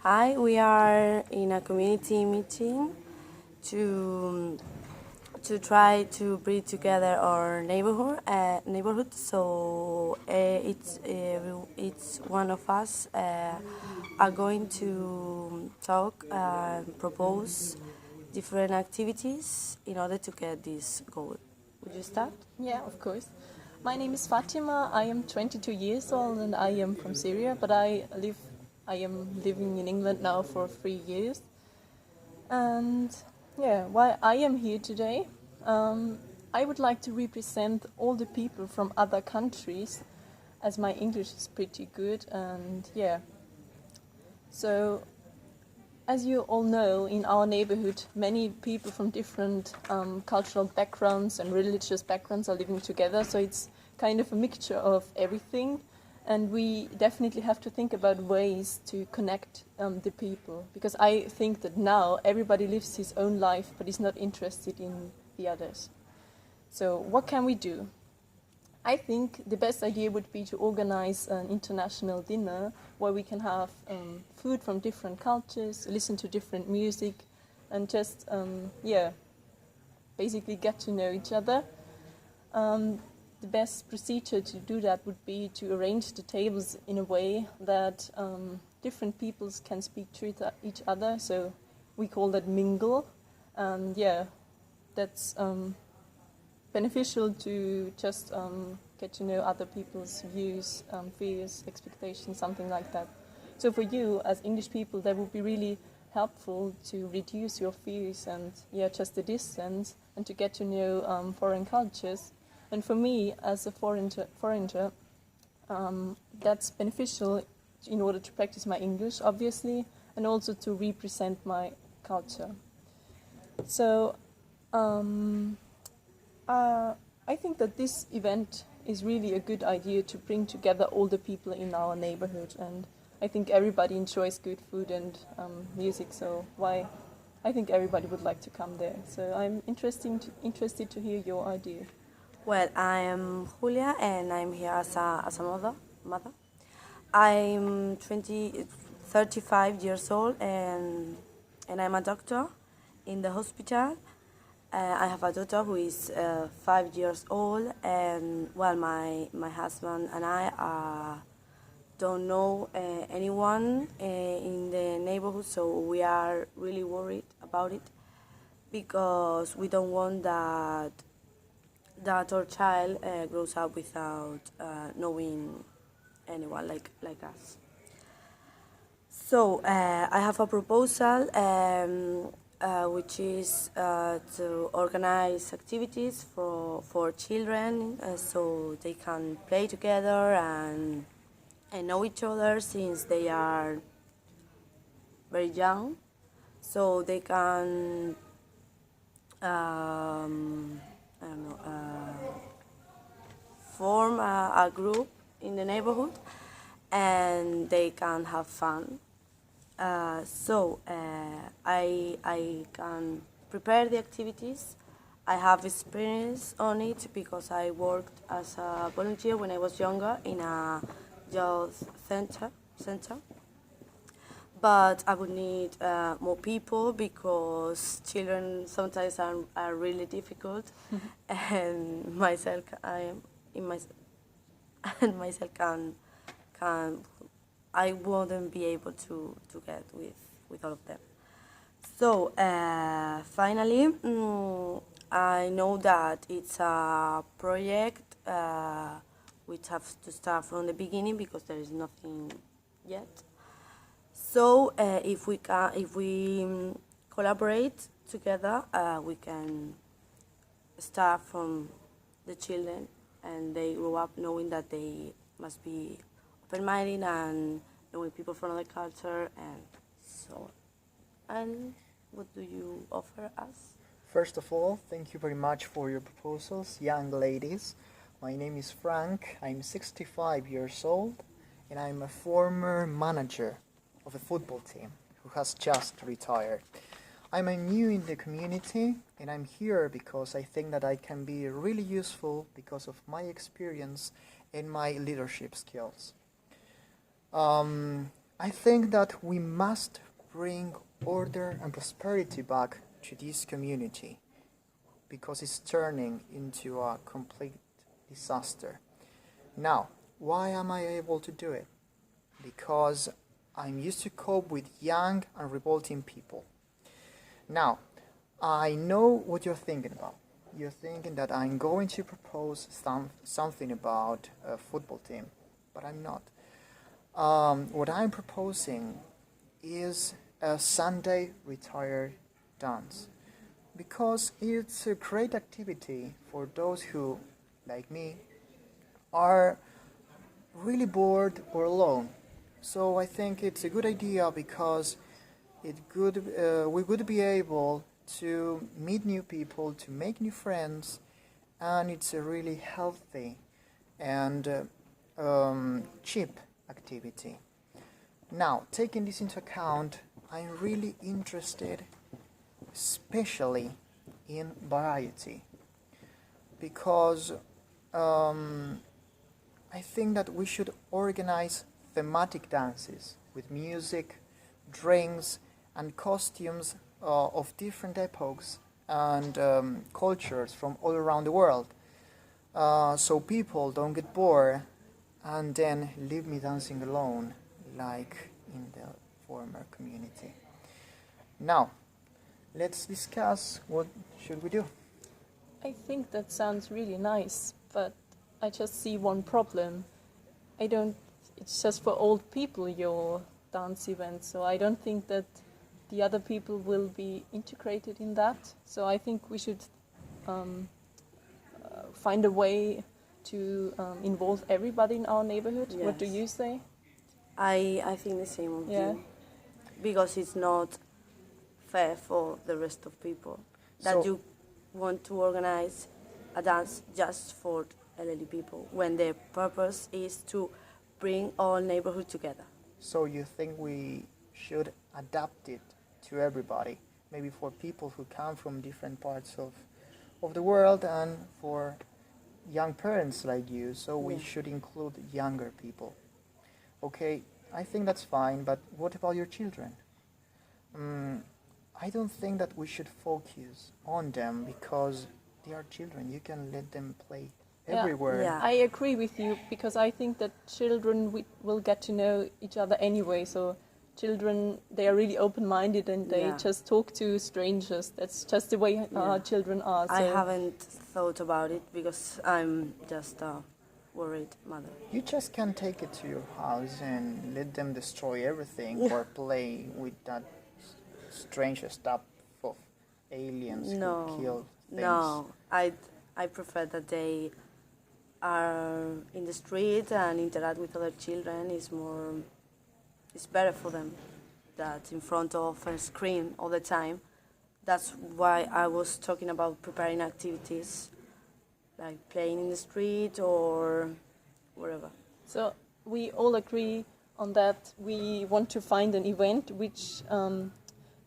Hi, we are in a community meeting to try to bring together our neighborhood. So it's one of us are going to talk and propose different activities in order to get this goal. Would you start? Yeah, of course. My name is Fatima. I am 22 years old and I am from Syria, but I am living in England now for 3 years. And yeah, why I am here today, I would like to represent all the people from other countries, as my English is pretty good. And yeah, so as you all know, in our neighborhood, many people from different cultural backgrounds and religious backgrounds are living together. So it's kind of a mixture of everything. And we definitely have to think about ways to connect the people. Because I think that now everybody lives his own life, but is not interested in the others. So what can we do? I think the best idea would be to organize an international dinner where we can have food from different cultures, listen to different music, and just, basically get to know each other. The best procedure to do that would be to arrange the tables in a way that different peoples can speak to each other. So we call that mingle. And yeah, that's beneficial to just get to know other people's views, fears, expectations, something like that. So for you, as English people, that would be really helpful to reduce your fears and just the distance and to get to know foreign cultures. And for me, as a foreigner, that's beneficial in order to practice my English, obviously, and also to represent my culture. So I think that this event is really a good idea to bring together all the people in our neighborhood, and I think everybody enjoys good food and music, so I think everybody would like to come there. So I'm interested to hear your idea. Well, I am Julia and I'm here as a mother. I'm 35 years old and I'm a doctor in the hospital. I have a daughter who is 5 years old, and well, my husband and I don't know anyone in the neighborhood, so we are really worried about it because we don't want that our child grows up without knowing anyone like us. So I have a proposal which is to organize activities for children so they can play together and know each other since they are very young, so they can I don't know, form a group in the neighborhood and they can have fun. I can prepare the activities. I have experience on it because I worked as a volunteer when I was younger in a youth center. But I would need more people because children sometimes are really difficult, and myself I am in my and myself can I wouldn't be able to get with all of them. So finally, I know that it's a project which has to start from the beginning because there is nothing yet. So if we collaborate together, we can start from the children, and they grow up knowing that they must be open-minded and knowing people from other culture and so on. And what do you offer us? First of all, thank you very much for your proposals, young ladies. My name is Frank, I'm 65 years old, and I'm a former manager of a football team who has just retired. I'm new in the community, and I'm here because I think that I can be really useful because of my experience and my leadership skills. I think that we must bring order and prosperity back to this community because it's turning into a complete disaster. Now, why am I able to do it? Because I'm used to cope with young and revolting people. Now, I know what you're thinking about. You're thinking that I'm going to propose something about a football team, but I'm not. What I'm proposing is a Sunday retired dance because it's a great activity for those who, like me, are really bored or alone. So I think it's a good idea because we would be able to meet new people, to make new friends, and it's a really healthy and cheap activity. Now, taking this into account, I'm really interested especially in variety because I think that we should organize thematic dances with music, drinks, and costumes of different epochs and cultures from all around the world, so people don't get bored and then leave me dancing alone like in the former community. Now, let's discuss what should we do. I think that sounds really nice, but I just see one problem. It's just for old people, your dance event, so I don't think that the other people will be integrated in that. So I think we should find a way to involve everybody in our neighborhood. Yes. What do you say? I think the same of Yeah. you. Because it's not fair for the rest of people that So- you want to organize a dance just for elderly people when the purpose is to bring all neighborhood together. So you think we should adapt it to everybody, maybe for people who come from different parts of the world and for young parents like you, so we should include younger people. Okay, I think that's fine, but what about your children? I don't think that we should focus on them because they are children. You can let them play Yeah. everywhere. Yeah. I agree with you because I think that children will get to know each other anyway. So children, they are really open-minded and they Yeah. just talk to strangers. That's just the way Yeah. children are. I So haven't thought about it because I'm just a worried mother. You just can't take it to your house and let them destroy everything or play with that strange stuff of aliens who kill things. No, I prefer that they are in the street and interact with other children. It's better for them that in front of a screen all the time. That's why I was talking about preparing activities like playing in the street or wherever. So we all agree on that. We want to find an event which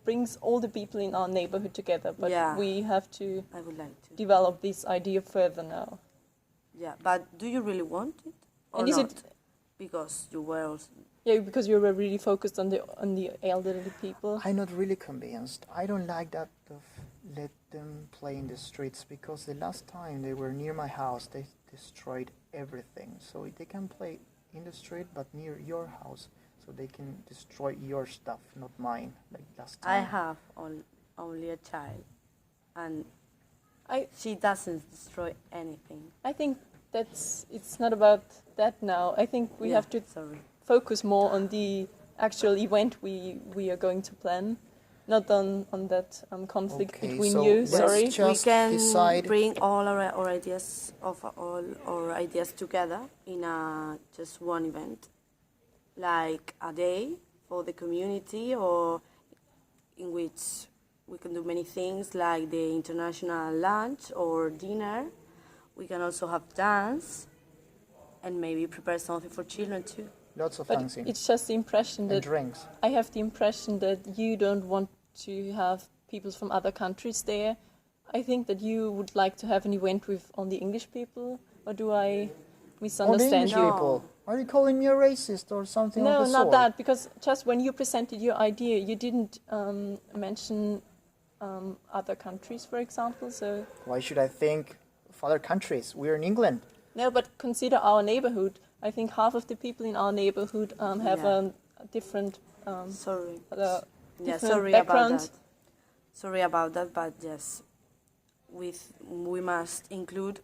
brings all the people in our neighborhood together. But Yeah. we have to I would like to. develop this idea further now. Yeah, but do you really want it or And is not? it- Because you were also... Yeah, because you were really focused on the elderly people. I'm not really convinced. I don't like that of let them play in the streets because the last time they were near my house, they destroyed everything. So they can play in the street, but near your house, so they can destroy your stuff, not mine, like last I time. have only a child, and I she doesn't destroy anything. I think it's not about that now. I think we have to Sorry. focus more on the actual event we are going to plan, not on that conflict Okay, between so you. let's Sorry. just We can decide- bring all our ideas together in just one event, like a day for the community, or in which we can do many things like the international lunch or dinner. We can also have dance and maybe prepare something for children too. Lots of But dancing it's just the impression and that drinks. I have the impression that you don't want to have people from other countries there. I think that you would like to have an event with only English people, or do I misunderstand English you. people. Are you calling me a racist or something No, of the not sort? that, because just when you presented your idea, you didn't mention other countries, for example. So Why should I think of other countries? We're in England. no, but consider our neighborhood. I think half of the people in our neighborhood have Yeah. a different Sorry. uh, Yeah, different sorry background. about that. Sorry about that, but yes, we must include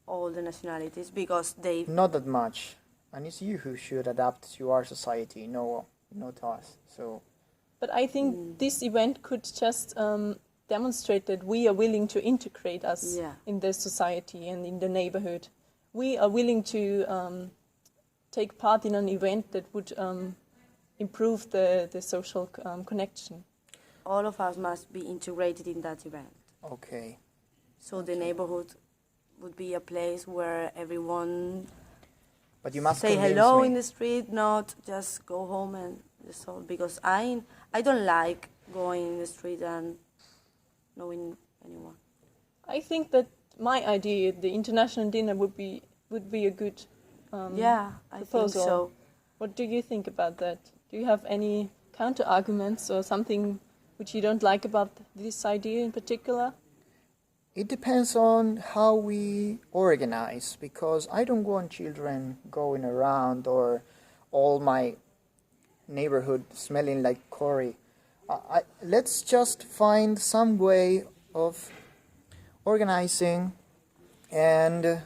all the nationalities because they. Not that much. And it's you who should adapt to our society, not us. So, But I think this event could just demonstrate that we are willing to integrate us Yeah. in the society and in the neighborhood. We are willing to take part in an event that would improve the social connection. All of us must be integrated in that event. okay. So the neighborhood would be a place where everyone But you must say convince hello me. in the street, not just go home and that's all. Because I don't like going in the street and knowing anyone. I think that my idea, the international dinner, would be a good Yeah, I think proposal. so. What do you think about that? Do you have any counter arguments or something which you don't like about this idea in particular? It depends on how we organize, because I don't want children going around or all my neighborhood smelling like curry. Let's just find some way of organizing and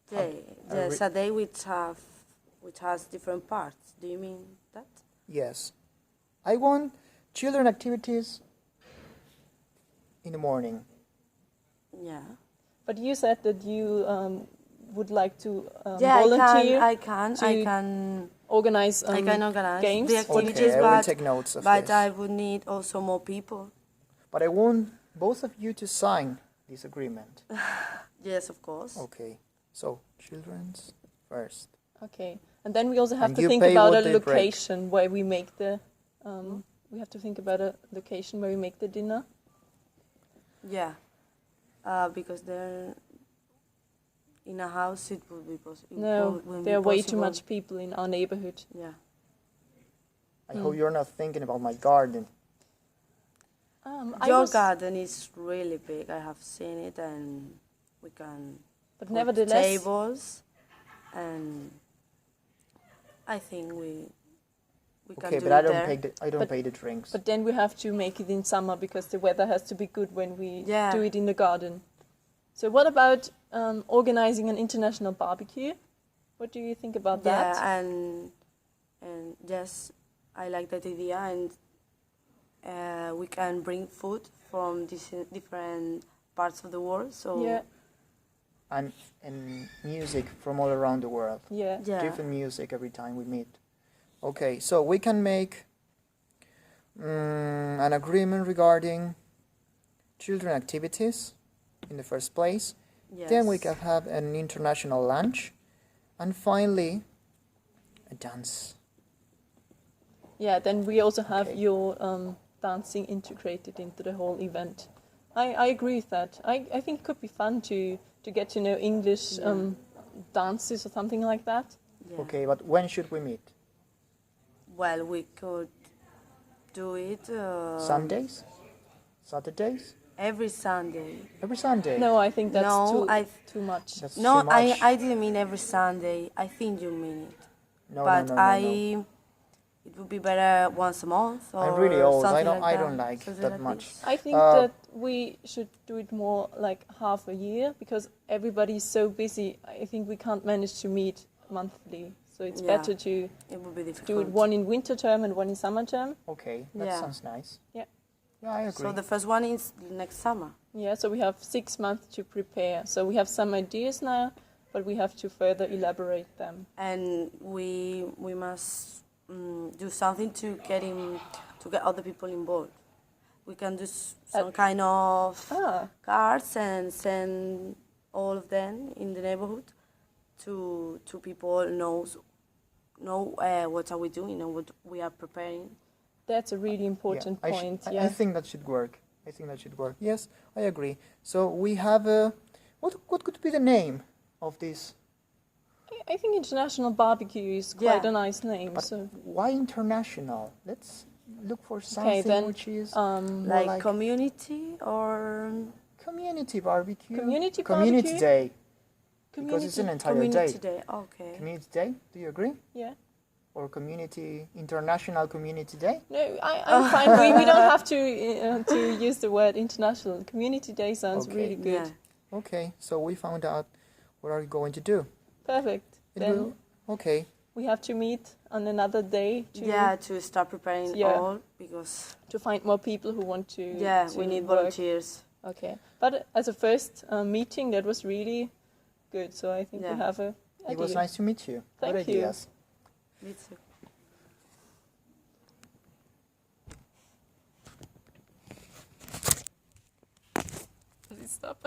There's a day which has different parts. Do you mean that? yes, I want children activities in the morning. Yeah. But you said that you would like to Yeah, volunteer I can to organize I can organize games. the What did activities, Okay, I will but take notes of but this. I would need also more people. But I want both of you to sign this agreement. Yes, of course. Okay, so children's first. Okay, and then we also have And to you think pay about what a they break. location where we make the. We have to think about a location where we make the dinner. Yeah, because they're in a house. It would be possible. No, there are way too much people in our neighborhood. Yeah. I hope you're not thinking about my garden. Your garden is really big. I have seen it, and we can But put nevertheless, tables, and I think we can Okay, do but I it don't there. pay the drinks. but then we have to make it in summer because the weather has to be good when we Yeah. do it in the garden. So what about organizing an international barbecue? What do you think about that? Yeah, and yes, I like that idea, and we can bring food from different parts of the world. So Yeah, And music from all around the world. yeah. yeah. Different music every time we meet. Okay, so we can make an agreement regarding children activities in the first place. Yes. Then we can have an international lunch. And finally, a dance. Yeah, then we also have Okay. your dancing integrated into the whole event. I agree with that. I think it could be fun to get to know English dances or something like that. Yeah. Okay, but when should we meet? Well, we could do it Sundays? Saturdays? every Sunday. Every Sunday? No, I think that's No, too much. That's No, too much. I didn't mean every Sunday. I think you mean it. No, But no, no, no, no. it would be better once a month or I'm really old. something I don't like Something that like much. this. I think Uh, that we should do it more like half a year because everybody is so busy. I think we can't manage to meet monthly. So it's Yeah. better to It would be difficult. do it one in winter term and one in summer term. Okay, that Yeah. sounds nice. Yeah. Yeah, I agree. So the first one is next summer. Yeah, so we have 6 months to prepare. So we have some ideas now, but we have to further elaborate them. And we must do something to get other people involved. We can do some kind of cards and send all of them in the neighborhood to people know what are we doing and what we are preparing. That's a really important I point. I Yeah. think that should work. Yes, I agree. So we have a... What could be the name of this? I think International Barbecue is quite Yeah. a nice name. But So why international? Let's look for something then, which is Like, more community or community barbecue. Community Community barbecue? day. Because it's an entire community day. day. Okay. Community day. Do you agree? yeah. Or international community day? No, I'm fine. We don't have to use the word international. Community Day sounds Okay. really good. Yeah. Okay, so we found out what are we going to do. Perfect. It Then will. Okay. we have to meet on another day To start preparing Yeah. all, because to find more people who want to. to we need work. volunteers. Okay, but as a first meeting, that was really good. So I think we Yeah. have a. It was idea. nice to meet you. Thank Good you. ideas. Me too. Stop.